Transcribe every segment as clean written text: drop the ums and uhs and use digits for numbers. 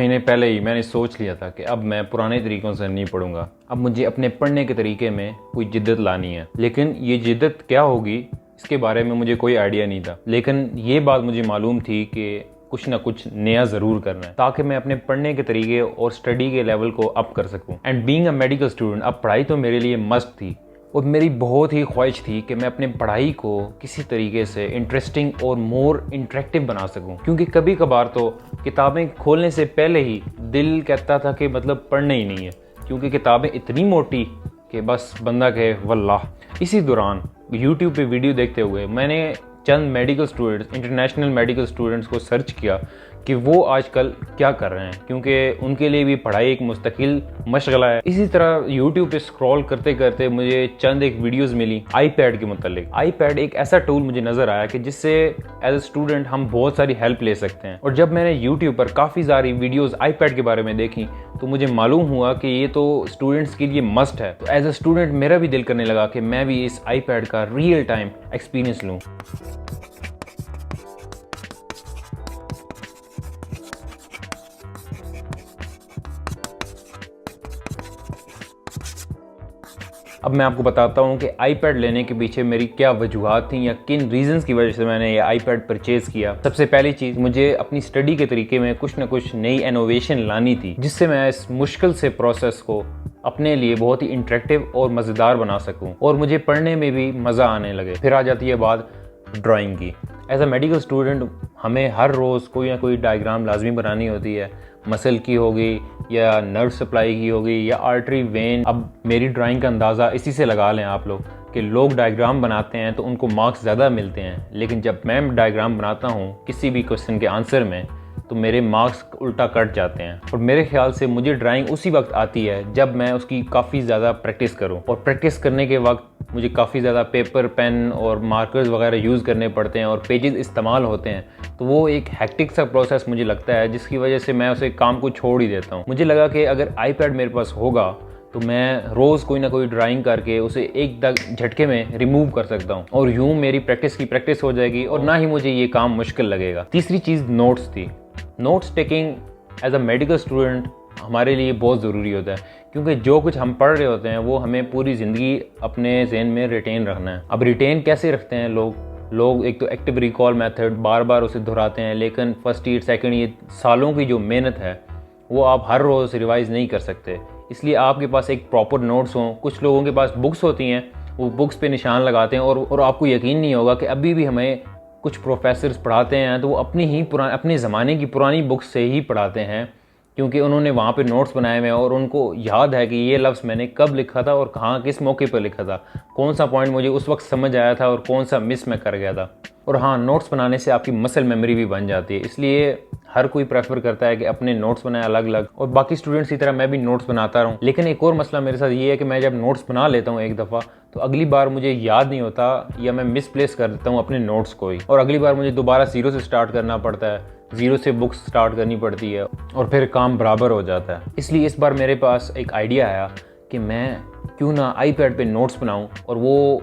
महीने पहले ही मैंने सोच लिया था कि अब मैं पुराने तरीक़ों से नहीं पढ़ूंगा। अब मुझे अपने पढ़ने के तरीके में कोई जिद्दत लानी है। लेकिन ये जिद्दत क्या होगी इसके बारे में मुझे कोई आइडिया नहीं था। लेकिन ये बात मुझे मालूम थी कि कुछ ना कुछ नया ज़रूर करना है ताकि मैं अपने पढ़ने के तरीके और स्टडी के लेवल को अप कर सकूं। And being a medical student, अब पढ़ाई तो मेरे लिए मस्ट थी और मेरी बहुत ही ख्वाहिश थी कि मैं अपने पढ़ाई को किसी तरीके से इंटरेस्टिंग और मोर इंटरेक्टिव बना सकूं। क्योंकि कभी कभार तो किताबें खोलने से पहले ही दिल कहता था कि मतलब पढ़ना ही नहीं है, क्योंकि किताबें इतनी मोटी कि बस बंदा कहे वल्लाह। इसी दौरान यूट्यूब पे वीडियो देखते हुए मैंने चंद medical students, international medical students को सर्च किया कि वो आजकल क्या कर रहे हैं, क्योंकि उनके लिए भी पढ़ाई एक मुस्तकिल मशगला है। इसी तरह यूट्यूब पे स्क्रॉल करते करते मुझे चंद एक वीडियोस मिली आईपैड के मुतालिक। आईपैड एक ऐसा टूल मुझे नज़र आया कि जिससे एज ए स्टूडेंट हम बहुत सारी हेल्प ले सकते हैं। और जब मैंने यूट्यूब पर काफ़ी सारी वीडियोज़ आईपैड के बारे में देखी तो मुझे मालूम हुआ कि ये तो स्टूडेंट्स के लिए मस्ट है। तो एज ए स्टूडेंट मेरा भी दिल करने लगा कि मैं भी इस आईपैड का रियल टाइम एक्सपीरियंस लूँ। अब मैं आपको बताता हूँ कि आईपैड लेने के पीछे मेरी क्या वजूहात थी या किन रीजंस की वजह से मैंने ये आईपैड परचेज़ किया। सबसे पहली चीज़, मुझे अपनी स्टडी के तरीके में कुछ ना कुछ नई इनोवेशन लानी थी जिससे मैं इस मुश्किल से प्रोसेस को अपने लिए बहुत ही इंटरेक्टिव और मज़ेदार बना सकूं और मुझे पढ़ने में भी मज़ा आने लगे। फिर आ जाती है बात ड्राइंग की। एज अ मेडिकल स्टूडेंट हमें हर रोज़ कोई ना कोई डायग्राम लाजमी बनानी होती है, मसल की होगी या नर्व सप्लाई की होगी या आर्टरी वेन। अब मेरी ड्राइंग का अंदाज़ा इसी से लगा लें आप लोग कि लोग डायग्राम बनाते हैं तो उनको मार्क्स ज़्यादा मिलते हैं, लेकिन जब मैं डायग्राम बनाता हूँ किसी भी क्वेश्चन के आंसर में तो मेरे मार्क्स उल्टा कट जाते हैं। और मेरे ख्याल से मुझे ड्राइंग उसी वक्त आती है जब मैं उसकी काफ़ी ज़्यादा प्रैक्टिस करूं। और प्रैक्टिस करने के वक्त मुझे काफ़ी ज़्यादा पेपर, पेन और मार्कर्स वगैरह यूज़ करने पड़ते हैं और पेजेस इस्तेमाल होते हैं। तो वो एक हैक्टिक सा प्रोसेस मुझे लगता है, जिसकी वजह से मैं उसे काम को छोड़ ही देता हूँ। मुझे लगा कि अगर आईपैड मेरे पास होगा तो मैं रोज़ कोई ना कोई ड्राइंग करके उसे एक झटके में रिमूव कर सकता हूँ और यूँ मेरी प्रैक्टिस की प्रैक्टिस हो जाएगी और ना ही मुझे ये काम मुश्किल लगेगा। तीसरी चीज़ नोट्स थी। Notes taking as a medical student हमारे लिए बहुत ज़रूरी होता है, क्योंकि जो कुछ हम पढ़ रहे होते हैं वो हमें पूरी ज़िंदगी अपने ज़हन में रिटेन रखना है। अब रिटेन कैसे रखते हैं लोग एक तो एक्टिव रिकॉल मेथड, बार बार उसे दोहराते हैं, लेकिन फर्स्ट ईयर, सेकंड ईयर सालों की जो मेहनत है वो आप हर रोज़ रिवाइज़ नहीं कर सकते। इसलिए आपके पास एक प्रॉपर नोट्स हों। कुछ लोगों के पास बुक्स होती हैं, वो बुक्स पे निशान लगाते हैं और आपको यकीन नहीं होगा कि अभी भी हमें कुछ प्रोफेसर्स पढ़ाते हैं तो वो अपने ज़माने की पुरानी बुक्स से ही पढ़ाते हैं, क्योंकि उन्होंने वहाँ पे नोट्स बनाए हुए हैं और उनको याद है कि ये लफ्ज़ मैंने कब लिखा था और कहाँ किस मौके पर लिखा था, कौन सा पॉइंट मुझे उस वक्त समझ आया था और कौन सा मिस मैं कर गया था। और हाँ, नोट्स बनाने से आपकी मसल मेमोरी भी बन जाती है, इसलिए हर कोई प्रेफर करता है कि अपने नोट्स बनाए अलग अलग। और बाकी स्टूडेंट्स की तरह मैं भी नोट्स बनाता रहूँ। लेकिन एक और मसला मेरे साथ ये है कि मैं जब नोट्स बना लेता हूँ एक दफ़ा तो अगली बार मुझे याद नहीं होता या मैं मिसप्लेस कर देता हूँ अपने नोट्स को ही, और अगली बार मुझे दोबारा ज़ीरो से स्टार्ट करना पड़ता है, ज़ीरो से बुक्स स्टार्ट करनी पड़ती है और फिर काम बराबर हो जाता है। इसलिए इस बार मेरे पास एक आइडिया आया कि मैं क्यों ना आईपैड पे नोट्स बनाऊँ और वो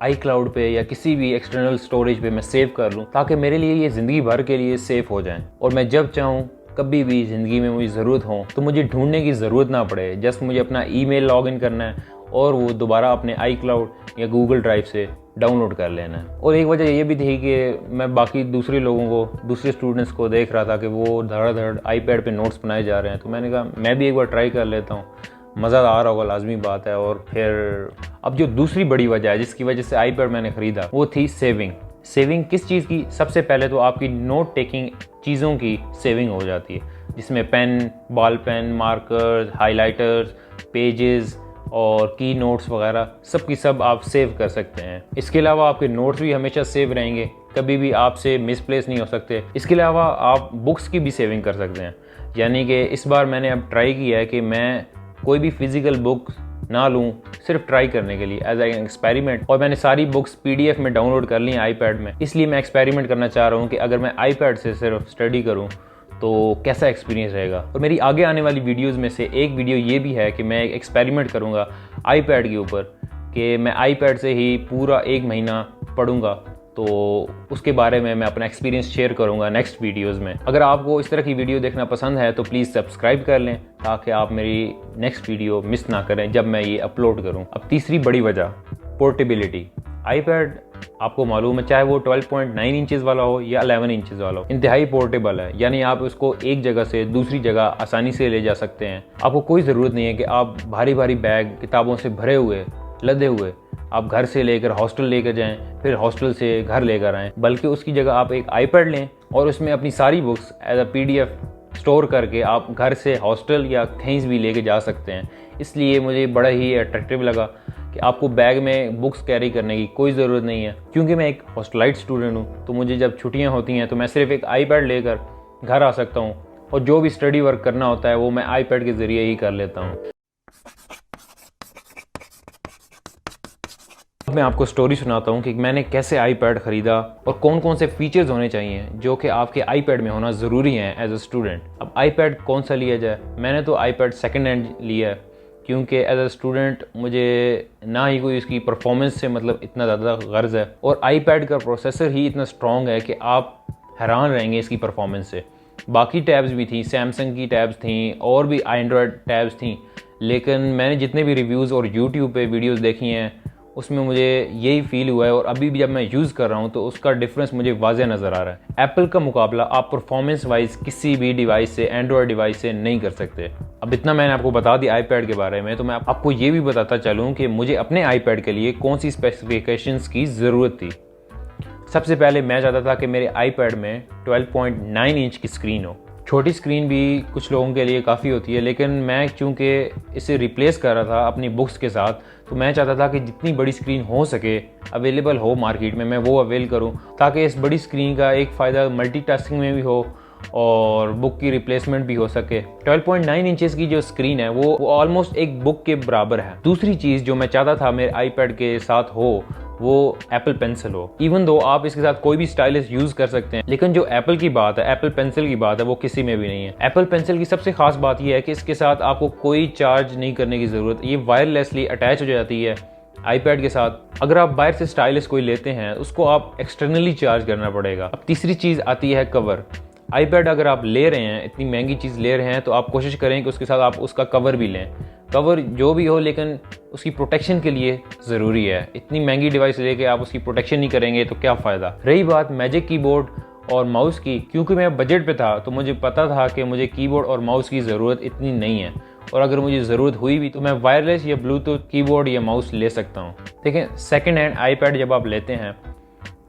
iCloud पे या किसी भी एक्सटर्नल स्टोरेज पे मैं सेव कर लूँ, ताकि मेरे लिए ये ज़िंदगी भर के लिए सेफ हो जाएं और मैं जब चाहूँ कभी भी ज़िंदगी में मुझे ज़रूरत हो तो मुझे ढूंढने की ज़रूरत ना पड़े। जस्ट मुझे अपना ईमेल लॉगिन करना है और वो दोबारा अपने iCloud या गूगल ड्राइव से डाउनलोड कर लेना है। और एक वजह ये भी थी कि मैं बाकी दूसरे लोगों को, दूसरे स्टूडेंट्स को देख रहा था कि वो धड़ाधड़ आईपैड पे नोट्स बनाए जा रहे हैं, तो मैंने कहा मैं भी एक बार ट्राई कर लेता हूँ, मज़ा आ रहा होगा, लाजमी बात है। और फिर अब जो दूसरी बड़ी वजह है जिसकी वजह से आईपैड मैंने ख़रीदा वो थी सेविंग। किस चीज़ की? सबसे पहले तो आपकी नोट टेकिंग चीज़ों की सेविंग हो जाती है, जिसमें pen, ball pen, markers, highlighters, pages और की नोट्स वगैरह सब की सब आप सेव कर सकते हैं। इसके अलावा आपके नोट्स भी हमेशा सेव रहेंगे, कभी भी आपसे मिसप्लेस नहीं हो सकते। इसके अलावा आप बुक्स की भी सेविंग कर सकते हैं, यानी कि इस बार मैंने अब ट्राई किया है कि मैं कोई भी फिज़िकल बुक ना लूँ, सिर्फ ट्राई करने के लिए एज एन एक्सपेरिमेंट। और मैंने सारी बुक्स PDF में डाउनलोड कर ली हैं आईपैड में। इसलिए मैं एक्सपेरिमेंट करना चाह रहा हूँ कि अगर मैं आईपैड से सिर्फ स्टडी करूँ तो कैसा एक्सपीरियंस रहेगा। और मेरी आगे आने वाली वीडियोज़ में से एक वीडियो ये भी है कि मैं एक एक्सपेरिमेंट करूँगा आईपैड के ऊपर, कि मैं आईपैड से ही पूरा 1 महीना पढ़ूँगा तो उसके बारे में मैं अपना एक्सपीरियंस शेयर करूंगा नेक्स्ट वीडियोस में। अगर आपको इस तरह की वीडियो देखना पसंद है तो प्लीज़ सब्सक्राइब कर लें ताकि आप मेरी नेक्स्ट वीडियो मिस ना करें जब मैं ये अपलोड करूं। अब तीसरी बड़ी वजह, पोर्टेबिलिटी। आईपैड आपको मालूम है, चाहे वो 12.9 इंचज़ वाला हो या 11 इंचज़ वाला हो, इंतहाई पोर्टेबल है। यानी आप उसको एक जगह से दूसरी जगह आसानी से ले जा सकते हैं। आपको कोई ज़रूरत नहीं है कि आप भारी भारी बैग किताबों से भरे हुए, लदे हुए आप घर से लेकर हॉस्टल लेकर जाएं, फिर हॉस्टल से घर लेकर आएँ, बल्कि उसकी जगह आप एक आईपैड लें और उसमें अपनी सारी books as a PDF store करके आप घर से हॉस्टल या कहीं भी लेके जा सकते हैं। इसलिए मुझे बड़ा ही अट्रैक्टिव लगा कि आपको बैग में बुक्स कैरी करने की कोई ज़रूरत नहीं है। क्योंकि मैं एक हॉस्टलाइट स्टूडेंट हूँ तो मुझे जब छुट्टियाँ होती हैं तो मैं सिर्फ एक आईपैड लेकर घर आ सकता हूँ और जो भी स्टडी वर्क करना होता है वो मैं आईपैड के ज़रिए ही कर लेता हूँ। मैं आपको स्टोरी सुनाता हूँ कि मैंने कैसे आईपैड ख़रीदा और कौन कौन से फीचर्स होने चाहिए जो कि आपके आईपैड में होना ज़रूरी है एज अ स्टूडेंट। अब आईपैड कौन सा लिया जाए? मैंने तो आईपैड सेकंड हैंड लिया है क्योंकि एज अ स्टूडेंट मुझे ना ही कोई इसकी परफॉर्मेंस से मतलब इतना ज़्यादा गर्ज है और आईपैड का प्रोसेसर ही इतना स्ट्रॉन्ग है कि आप हैरान रहेंगे इसकी परफॉर्मेंस से। बाकी टैब्स भी थी, सैमसंग की टैब्स थी और भी एंड्रॉयड टैब्स थी, लेकिन मैंने जितने भी रिव्यूज़ और यूट्यूब पे वीडियोस देखी हैं उसमें मुझे यही फील हुआ है और अभी भी जब मैं यूज़ कर रहा हूँ तो उसका डिफरेंस मुझे वाज़े नज़र आ रहा है। एप्पल का मुकाबला आप परफॉर्मेंस वाइज किसी भी डिवाइस से, एंड्रॉयड डिवाइस से नहीं कर सकते। अब इतना मैंने आपको बता दिया आईपैड के बारे में, तो मैं आपको ये भी बताता चलूँ कि मुझे अपने आईपैड के लिए कौन सी स्पेसिफिकेशंस की ज़रूरत थी। सबसे पहले मैं चाहता था कि मेरे आईपैड में 12.9 इंच की स्क्रीन हो। छोटी स्क्रीन भी कुछ लोगों के लिए काफ़ी होती है, लेकिन मैं चूँकि इसे रिप्लेस कर रहा था अपनी बुक्स के साथ, तो मैं चाहता था कि जितनी बड़ी स्क्रीन हो सके अवेलेबल हो मार्केट में, मैं वो अवेल करूं ताकि इस बड़ी स्क्रीन का एक फ़ायदा मल्टीटास्किंग में भी हो और बुक की रिप्लेसमेंट भी हो सके। 12.9 इंचेस की जो स्क्रीन है वो ऑलमोस्ट एक बुक के बराबर है। दूसरी चीज़ जो मैं चाहता था मेरे आईपैड के साथ हो वो एप्पल पेंसिल हो। इवन दो आप इसके साथ कोई भी स्टाइलिश यूज़ कर सकते हैं, लेकिन जो एप्पल की बात है, एप्पल पेंसिल की बात है, वो किसी में भी नहीं है। एप्पल पेंसिल की सबसे खास बात यह है कि इसके साथ आपको कोई चार्ज नहीं करने की ज़रूरत, ये वायरलेसली अटैच हो जाती है आईपैड के साथ। अगर आप बाहर से स्टाइलिश कोई लेते हैं उसको आप एक्सटर्नली चार्ज करना पड़ेगा। अब तीसरी चीज़ आती है कवर। आईपैड अगर आप ले रहे हैं, इतनी महंगी चीज़ ले रहे हैं, तो आप कोशिश करें कि उसके साथ आप उसका कवर भी लें। कवर जो भी हो, लेकिन उसकी प्रोटेक्शन के लिए ज़रूरी है। इतनी महंगी डिवाइस लेके आप उसकी प्रोटेक्शन नहीं करेंगे तो क्या फ़ायदा। रही बात मैजिक कीबोर्ड और माउस की, क्योंकि मैं बजट पे था तो मुझे पता था कि मुझे कीबोर्ड और माउस की ज़रूरत इतनी नहीं है, और अगर मुझे ज़रूरत हुई भी तो मैं वायरलेस या ब्लूटूथ कीबोर्ड या माउस ले सकता हूँ। देखें, सेकेंड हैंड आईपैड जब आप लेते हैं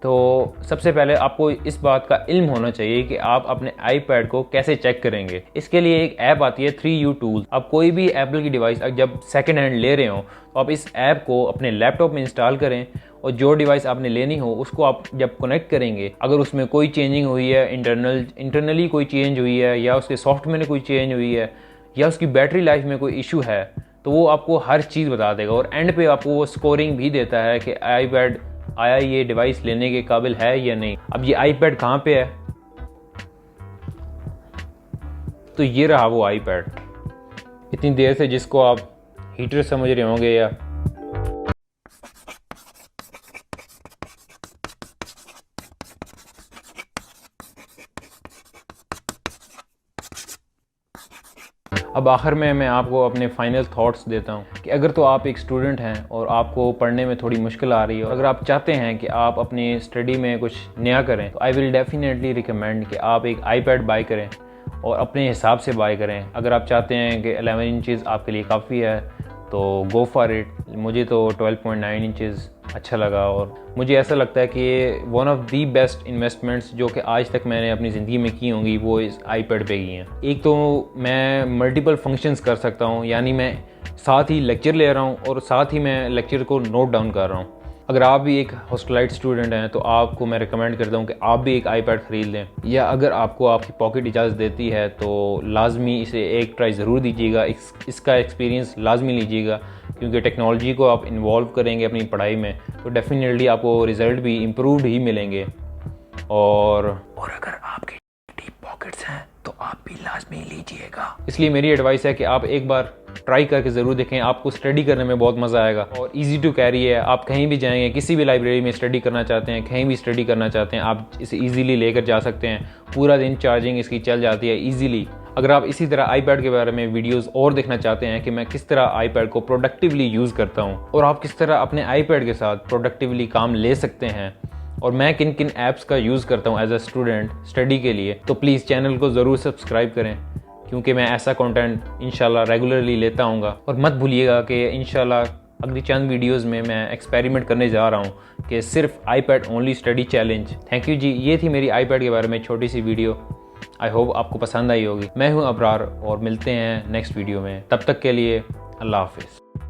तो सबसे पहले आपको इस बात का इल्म होना चाहिए कि आप अपने आईपैड को कैसे चेक करेंगे। इसके लिए एक ऐप आती है 3U टूल। आप कोई भी एप्पल की डिवाइस जब सेकेंड हैंड ले रहे हो तो आप इस ऐप को अपने लैपटॉप में इंस्टॉल करें और जो डिवाइस आपने लेनी हो उसको आप जब कनेक्ट करेंगे, अगर उसमें कोई चेंजिंग हुई है, इंटरनली कोई चेंज हुई है, या उसके सॉफ्टवेयर में कोई चेंज हुई है, या उसकी बैटरी लाइफ में कोई इशू है, तो वो आपको हर चीज़ बता देगा और एंड पे आपको वो स्कोरिंग भी देता है कि आईपैड आया ये डिवाइस लेने के काबिल है या नहीं। अब ये आईपैड कहाँ पे है? तो ये रहा वो आईपैड, इतनी देर से जिसको आप हीटर समझ रहे होंगे या अब आखिर में मैं आपको अपने फाइनल थॉट्स देता हूँ कि अगर तो आप एक स्टूडेंट हैं और आपको पढ़ने में थोड़ी मुश्किल आ रही है और अगर आप चाहते हैं कि आप अपनी स्टडी में कुछ नया करें, तो आई विल डेफिनेटली रिकमेंड कि आप एक आईपैड बाय करें और अपने हिसाब से बाय करें। अगर आप चाहते हैं कि 11 इंचज़ आपके लिए काफ़ी है तो गो फॉर इट। मुझे तो 12.9 इंचज़ अच्छा लगा और मुझे ऐसा लगता है कि ये one of the best investments जो कि आज तक मैंने अपनी ज़िंदगी में की होंगी वो इस आईपैड पे की हैं। एक तो मैं मल्टीपल फंक्शंस कर सकता हूँ, यानी मैं साथ ही लेक्चर ले रहा हूँ और साथ ही मैं लेक्चर को नोट डाउन कर रहा हूँ। अगर आप भी एक हॉस्टलाइट स्टूडेंट हैं तो आपको मैं रिकमेंड करता हूँ कि आप भी एक आईपैड ख़रीद लें, या अगर आपको आपकी पॉकेट इजाज़त देती है तो लाजमी इसे एक ट्राई ज़रूर दीजिएगा। इसका एक्सपीरियंस लाजमी लीजिएगा, क्योंकि टेक्नोलॉजी को आप इन्वॉल्व करेंगे अपनी पढ़ाई में तो डेफिनेटली आपको रिज़ल्ट भी इम्प्रूव्ड ही मिलेंगे। और अगर आपकी डीप पॉकेट्स हैं तो आप भी लाजमी लीजिएगा। इसलिए मेरी एडवाइस है कि आप एक बार ट्राई करके ज़रूर देखें, आपको स्टडी करने में बहुत मज़ा आएगा और ईजी टू कैरी है। आप कहीं भी जाएंगे, किसी भी लाइब्रेरी में स्टडी करना चाहते हैं, कहीं भी स्टडी करना चाहते हैं, आप इसे ईजिली लेकर जा सकते हैं। पूरा दिन चार्जिंग इसकी चल जाती है ईजिली। अगर आप इसी तरह आईपैड के बारे में वीडियोस और देखना चाहते हैं कि मैं किस तरह आईपैड को प्रोडक्टिवली यूज़ करता हूं और आप किस तरह अपने आईपैड के साथ प्रोडक्टिवली काम ले सकते हैं और मैं किन किन ऐप्स का यूज़ करता हूं एज अ स्टूडेंट स्टडी के लिए, तो प्लीज़ चैनल को ज़रूर सब्सक्राइब करें, क्योंकि मैं ऐसा कंटेंट इंशाल्लाह रेगुलरली लेता हूँगा। और मत भूलिएगा कि इंशाल्लाह अगली चंद वीडियोस में मैं एक्सपेरिमेंट करने जा रहा हूँ कि सिर्फ iPad only study challenge. Thank you जी, ये थी मेरी आईपैड के बारे में छोटी सी वीडियो। आई होप आपको पसंद आई होगी। मैं हूँ अबरार और मिलते हैं नेक्स्ट वीडियो में। तब तक के लिए अल्लाह हाफिज़।